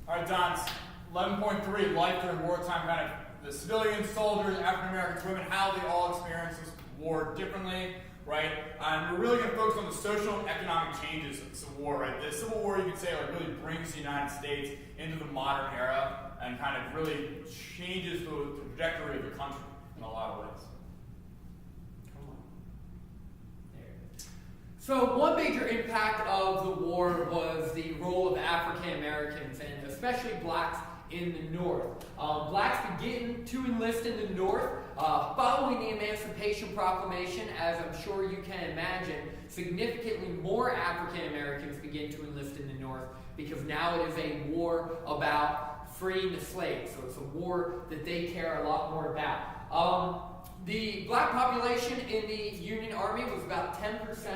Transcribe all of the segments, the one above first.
All right, Don, 11.3, life during wartime, kind of the civilians, soldiers, African Americans, women, how they all experience this war differently, right? And we're really going to focus on the social and economic changes of the war, right? The Civil War, you could say, like really brings the United States into the modern era and kind of really changes the trajectory of the country in a lot of ways. So one major impact of the war was the role of African Americans and especially blacks in the North. Blacks begin to enlist in the North following the Emancipation Proclamation. As I'm sure you can imagine, significantly more African Americans begin to enlist in the North because now it is a war about freeing the slaves. So it's a war that they care a lot more about. The black population in the Union Army was about 10%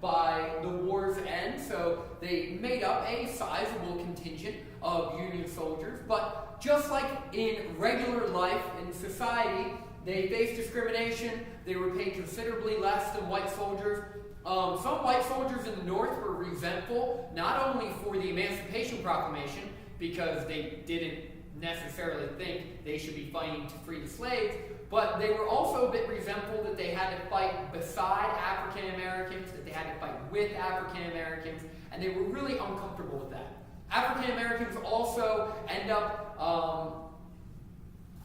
by the war's end, so they made up a sizable contingent of Union soldiers. But just like in regular life in society, they faced discrimination. They were paid considerably less than white soldiers. Some white soldiers in the North were resentful, not only for the Emancipation Proclamation, because they didn't necessarily think they should be fighting to free the slaves, but they were also a bit resentful that they had to fight beside African Americans, that they had to fight with African Americans, and they were really uncomfortable with that. African Americans also end up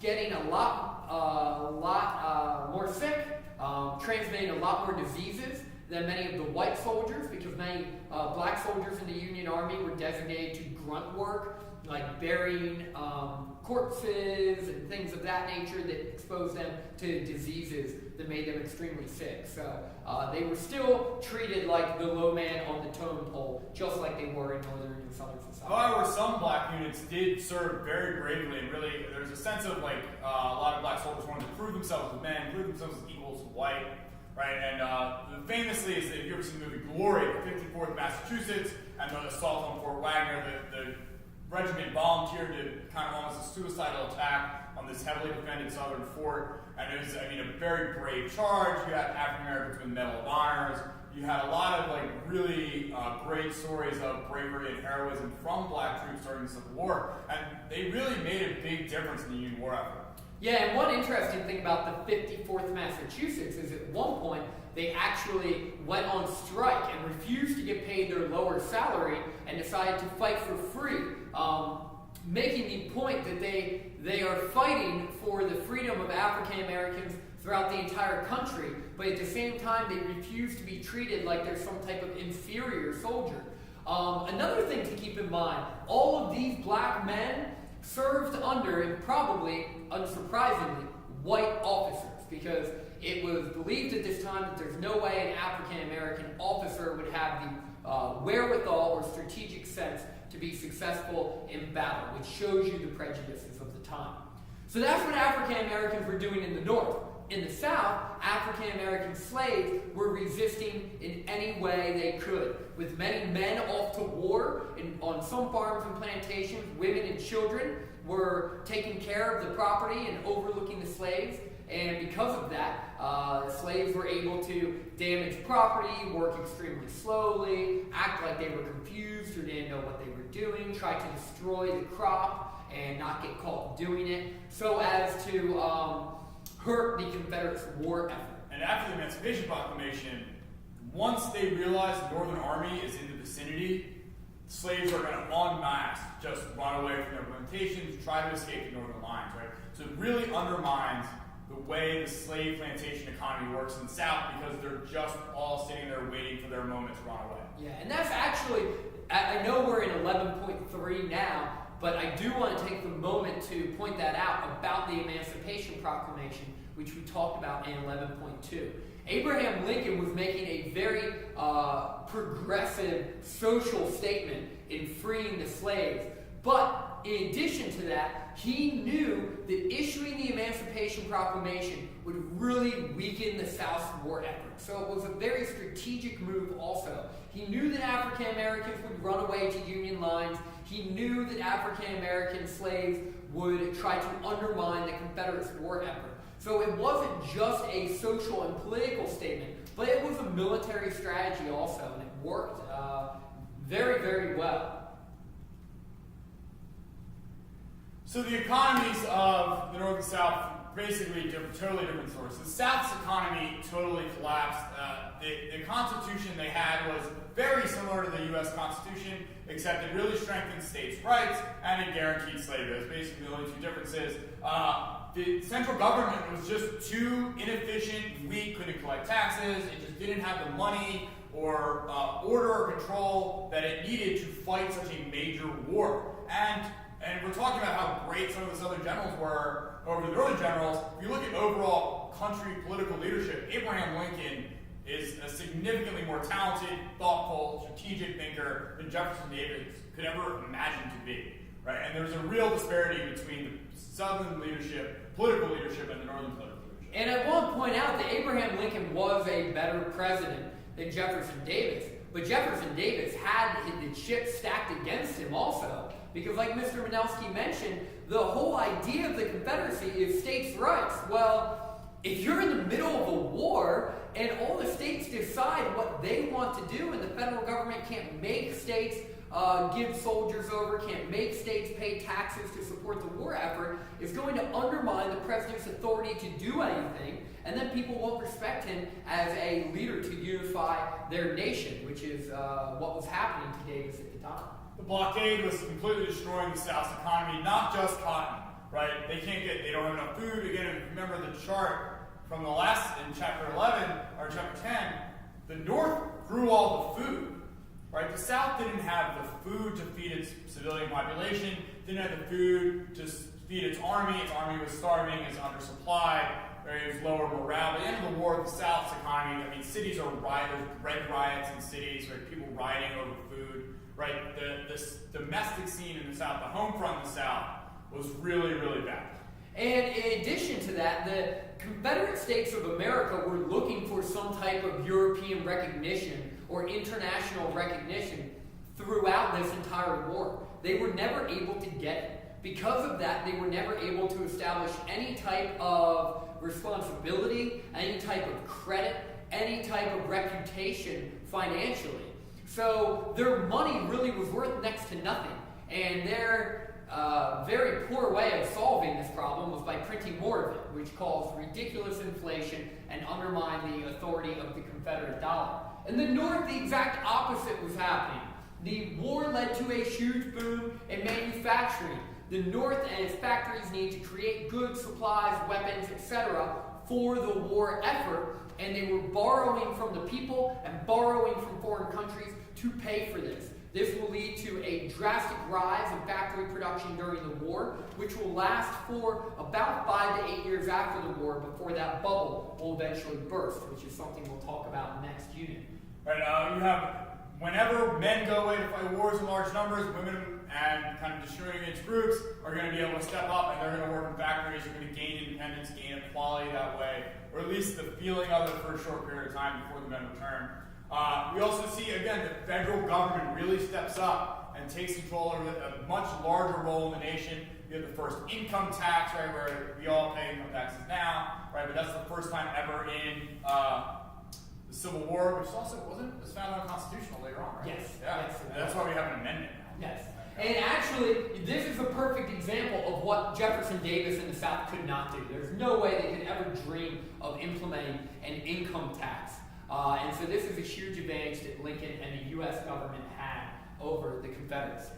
getting a lot more sick, transmitting a lot more diseases than many of the white soldiers, because many black soldiers in the Union Army were designated to grunt work, like burying corpses and things of that nature that exposed them to diseases that made them extremely sick. So they were still treated like the low man on the totem pole, just like they were in Northern and Southern society. However, some black units did serve very bravely, and really there's a sense of like a lot of black soldiers wanted to prove themselves as men, prove themselves as equals to white, right? And famously, is if you ever seen the movie Glory, the 54th Massachusetts, and the assault on Fort Wagner, the regiment volunteered to kind of almost a suicidal attack on this heavily defended southern fort, and it was, I mean, a very brave charge. You had African Americans with Medal of Honors. You had a lot of like really great stories of bravery and heroism from black troops during the Civil War, and they really made a big difference in the Union War effort. Yeah, and one interesting thing about the 54th Massachusetts is at one point they actually went on strike and refused to get paid their lower salary and decided to fight for free, making the point that they are fighting for the freedom of African Americans throughout the entire country, but at the same time they refuse to be treated like they're some type of inferior soldier. Another thing to keep in mind, all of these black men served under, and probably, unsurprisingly, white officers, because it was believed at this time that there's no way an African-American officer would have the wherewithal or strategic sense to be successful in battle, which shows you the prejudices of the time. So that's what African-Americans were doing in the North. In the South, African-American slaves were resisting in any way they could, with many men off to war. On some farms and plantations, women and children were taking care of the property and overlooking the slaves, and because of that, slaves were able to damage property, work extremely slowly, act like they were confused or didn't know what they were doing, try to destroy the crop and not get caught doing it, so as to hurt the Confederates' war effort. And after the Emancipation Proclamation, once they realized the Northern Army is in the vicinity, slaves are going to en masse just run away from their plantations, try to escape the Northern lines, right? So it really undermines the way the slave plantation economy works in the South, because they're just all sitting there waiting for their moment to run away. Yeah, and that's actually, I know we're in 11.3 now, but I do want to take the moment to point that out about the Emancipation Proclamation, which we talked about in 11.2. Abraham Lincoln was making a very progressive social statement in freeing the slaves. But in addition to that, he knew that issuing the Emancipation Proclamation would really weaken the South's war effort. So it was a very strategic move also. He knew that African Americans would run away to Union lines. He knew that African American slaves would try to undermine the Confederates' war effort. So it wasn't just a social and political statement, but it was a military strategy also, and it worked very, very well. So the economies of the North and South, basically totally different sources. The South's economy totally collapsed. The Constitution they had was very similar to the U.S. Constitution, except it really strengthened states' rights and it guaranteed slavery. That's basically the only two differences. The central government was just too inefficient, weak, couldn't collect taxes. It just didn't have the money or order or control that it needed to fight such a major war. And we're talking about how great some of the Southern generals were over the Northern generals. If you look at overall country political leadership, Abraham Lincoln is a significantly more talented, thoughtful, strategic thinker than Jefferson Davis could ever imagine to be. Right? And there's a real disparity between the Southern leadership, political leadership, and the Northern political leadership. And I want to point out that Abraham Lincoln was a better president than Jefferson Davis. But Jefferson Davis had the chip stacked against him also. Because like Mr. Manelsky mentioned, the whole idea of the Confederacy is states' rights. Well, if you're in the middle of a war and all the states decide what they want to do and the federal government can't make states give soldiers over, can't make states pay taxes to support the war effort, is going to undermine the president's authority to do anything, and then people won't respect him as a leader to unify their nation, which is what was happening to Davis at the time. The blockade was completely destroying the South's economy, not just cotton, right? They don't have enough food. Again, if you remember the chart from the last, in chapter 11, or chapter 10, the North grew all the food, right? The South didn't have the food to feed its civilian population, didn't have the food to feed its army was starving, it's undersupplied, right? It was lower morale. At the end of the war, the South's economy, I mean, cities are rioting, bread riots in cities, right? People rioting over food. Right, the domestic scene in the South, the home front in the South, was really, really bad. And in addition to that, the Confederate States of America were looking for some type of European recognition or international recognition throughout this entire war. They were never able to get it. Because of that, they were never able to establish any type of responsibility, any type of credit, any type of reputation financially. So their money really was worth next to nothing. And their very poor way of solving this problem was by printing more of it, which caused ridiculous inflation and undermined the authority of the Confederate dollar. In the North, the exact opposite was happening. The war led to a huge boom in manufacturing. The North and its factories needed to create goods, supplies, weapons, etc. for the war effort, and they were borrowing from the people and borrowing from foreign countries to pay for this. This will lead to a drastic rise in factory production during the war, which will last for about 5 to 8 years after the war before that bubble will eventually burst, which is something we'll talk about in the next unit. Right, you have, whenever men go away to fight wars in large numbers, women and kind of distributing groups are going to be able to step up, and they're going to work in factories, they're going to gain independence, gain equality that way, or at least the feeling of it for a short period of time before the men return. We also see, again, the federal government really steps up and takes control of a much larger role in the nation. You have the first income tax, right, where we all pay income taxes now, right, but that's the first time ever in the Civil War, which also was found unconstitutional later on, right? Yes. Yeah. Yes. That's why we have an amendment now. Yes. And actually, this is a perfect example of what Jefferson Davis and the South could not do. There's no way they could ever dream of implementing an income tax. And so this is a huge advantage that Lincoln and the U.S. government had over the Confederacy.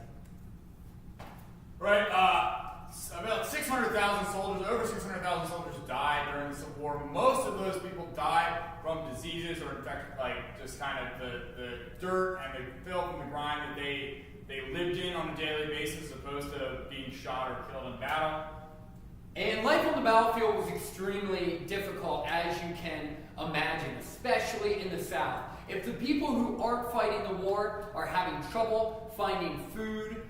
Right, about 600,000 soldiers, over 600,000 soldiers died during the Civil War. Most of those people died from diseases or infected, like just kind of the dirt and the filth and the grime that they lived in on a daily basis as opposed to being shot or killed in battle. And life on the battlefield was extremely difficult, as you can imagine, especially in the South. If the people who aren't fighting the war are having trouble finding food,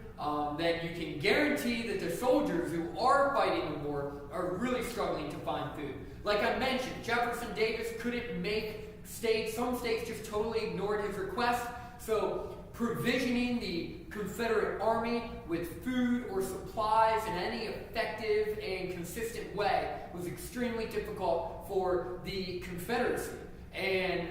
then you can guarantee that the soldiers who are fighting the war are really struggling to find food. Like I mentioned, Jefferson Davis couldn't make states, some states just totally ignored his request, so provisioning the Confederate Army with food or supplies in any effective and consistent way was extremely difficult for the Confederacy. And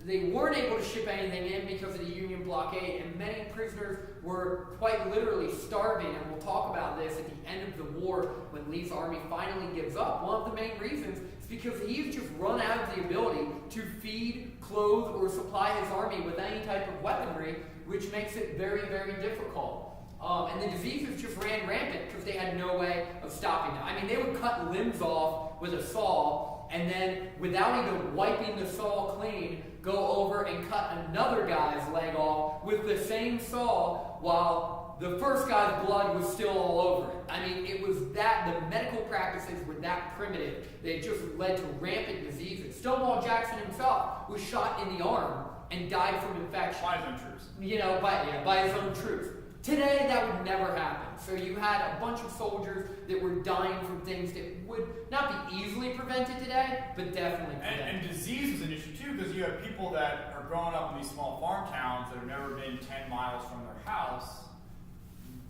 they weren't able to ship anything in because of the Union blockade, and many prisoners were quite literally starving. And we'll talk about this at the end of the war when Lee's army finally gives up. One of the main reasons is because he's just run out of the ability to feed, clothe, or supply his army with any type of weaponry, which makes it very, very difficult. And the diseases just ran rampant because they had no way of stopping them. I mean, they would cut limbs off with a saw, and then without even wiping the saw clean, go over and cut another guy's leg off with the same saw while the first guy's blood was still all over it. I mean, it was that, the medical practices were that primitive. They just led to rampant diseases. Stonewall Jackson himself was shot in the arm and died from infection. By his own troops. You know, by his own troops. Today, that would never happen. So you had a bunch of soldiers that were dying from things that would not be easily prevented today, but definitely prevented. And disease is an issue too, because you have people that are growing up in these small farm towns that have never been 10 miles from their house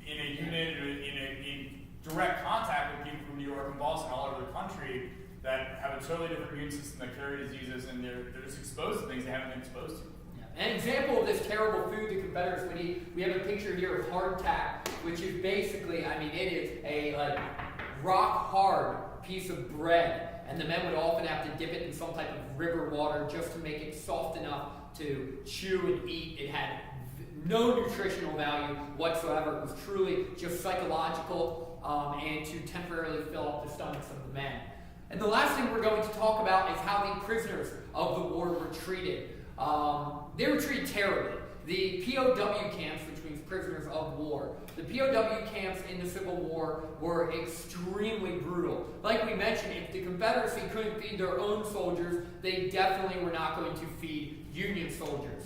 in a unit, in direct contact with people from New York and Boston, all over the country, that have a totally different immune system, that carry diseases, and they're just exposed to things they haven't been exposed to. An example of this terrible food the Confederates would eat, we have a picture here of hardtack, which is basically, I mean, it is a rock hard piece of bread, and the men would often have to dip it in some type of river water just to make it soft enough to chew and eat. It had no nutritional value whatsoever. It was truly just psychological and to temporarily fill up the stomachs of the men. And the last thing we're going to talk about is how the prisoners of the war were treated. They were treated terribly. The POW camps, which means prisoners of war, the POW camps in the Civil War were extremely brutal. Like we mentioned, if the Confederacy couldn't feed their own soldiers, they definitely were not going to feed Union soldiers.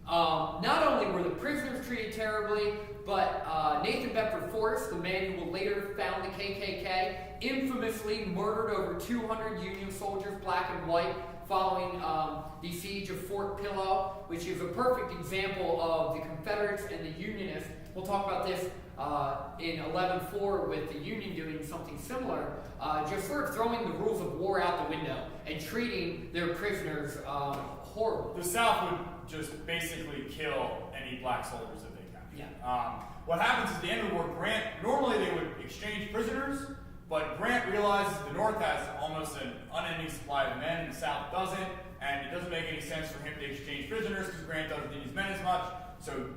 Not only were the prisoners treated terribly, but Nathan Bedford Forrest, the man who will later found the KKK, infamously murdered over 200 Union soldiers, black and white, following the siege of Fort Pillow, which is a perfect example of the Confederates and the Unionists. We'll talk about this in 11-4 with the Union doing something similar, just sort of throwing the rules of war out the window and treating their prisoners horribly. The South would just basically kill any black soldiers that they captured. Yeah. What happens at the end of the war, Grant, normally they would exchange prisoners, but Grant realizes the North has almost an unending supply of men and the South doesn't, and it doesn't make any sense for him to exchange prisoners because Grant doesn't need his men as much. So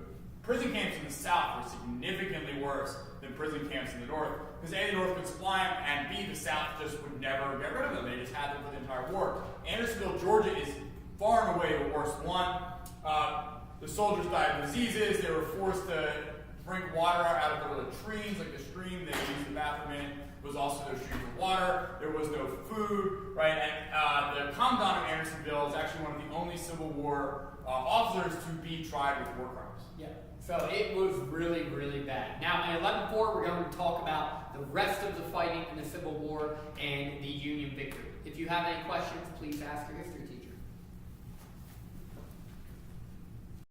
prison camps in the South were significantly worse than prison camps in the North, because A, the North could supply them, and B, the South just would never get rid of them. They just had them for the entire war. Andersonville, Georgia is far and away the worst one. The soldiers died of diseases. They were forced to drink water out of the latrines, like the stream they used the bathroom in was also no stream of water. There was no food, right? And the Commandant of Andersonville is actually one of the only Civil War officers to be tried with war crimes. Yeah. So it was really, really bad. Now, in 11-4, we're going to talk about the rest of the fighting in the Civil War and the Union victory. If you have any questions, please ask your history teacher.